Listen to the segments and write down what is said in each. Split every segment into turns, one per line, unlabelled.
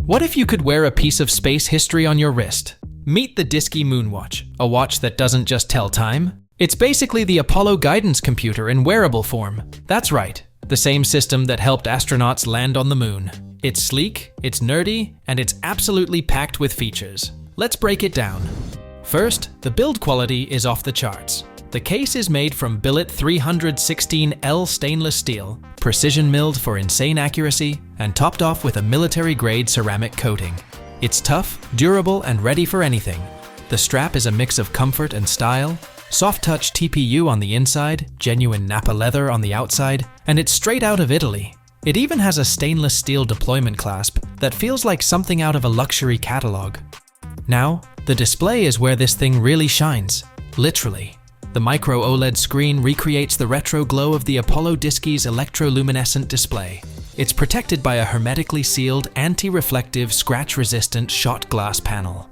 What if you could wear a piece of space history on your wrist? Meet the DSKY Moonwatch, a watch that doesn't just tell time. It's basically the Apollo guidance computer in wearable form. That's right, the same system that helped astronauts land on the moon. It's sleek, it's nerdy, and it's absolutely packed with features. Let's break it down. First, the build quality is off the charts. The case is made from billet 316L stainless steel, precision milled for insane accuracy, and topped off with a military-grade ceramic coating. It's tough, durable, and ready for anything. The strap is a mix of comfort and style, soft-touch TPU on the inside, genuine Nappa leather on the outside, and it's straight out of Italy. It even has a stainless steel deployment clasp that feels like something out of a luxury catalog. Now, the display is where this thing really shines, literally. The micro-OLED screen recreates the retro glow of the Apollo DSKY's electroluminescent display. It's protected by a hermetically sealed, anti-reflective, scratch-resistant shot glass panel.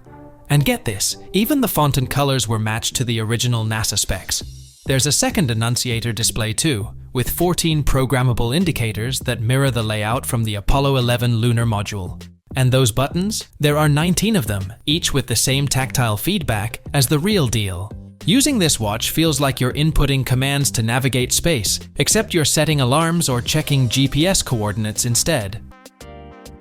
And get this, even the font and colors were matched to the original NASA specs. There's a second annunciator display too, with 14 programmable indicators that mirror the layout from the Apollo 11 lunar module. And those buttons? There are 19 of them, each with the same tactile feedback as the real deal. Using this watch feels like you're inputting commands to navigate space, except you're setting alarms or checking GPS coordinates instead.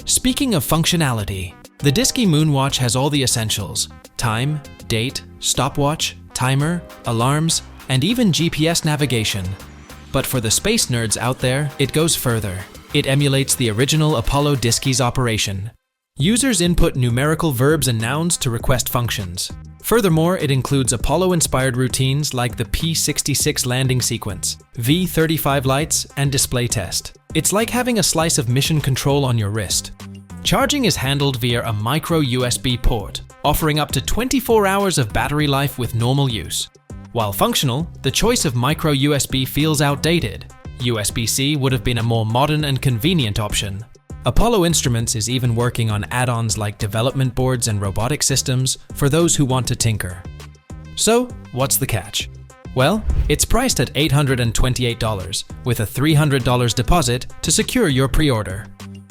Speaking of functionality, the DSKY Moonwatch has all the essentials: time, date, stopwatch, timer, alarms, and even GPS navigation. But for the space nerds out there, it goes further. It emulates the original Apollo DSKY's operation. Users input numerical verbs and nouns to request functions. Furthermore, it includes Apollo-inspired routines like the P-66 landing sequence, V-35 lights, and display test. It's like having a slice of mission control on your wrist. Charging is handled via a micro-USB port, offering up to 24 hours of battery life with normal use. While functional, the choice of micro-USB feels outdated. USB-C would have been a more modern and convenient option. Apollo Instruments is even working on add-ons like development boards and robotic systems for those who want to tinker. So, what's the catch? Well, it's priced at $828, with a $300 deposit to secure your pre-order.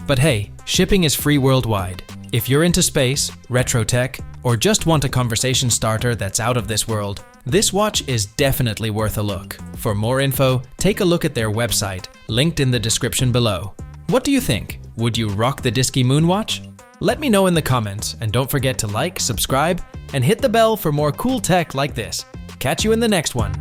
But hey, shipping is free worldwide. If you're into space, retro tech, or just want a conversation starter that's out of this world, this watch is definitely worth a look. For more info, take a look at their website, linked in the description below. What do you think? Would you rock the DSKY Moonwatch? Let me know in the comments, and don't forget to like, subscribe, and hit the bell for more cool tech like this. Catch you in the next one.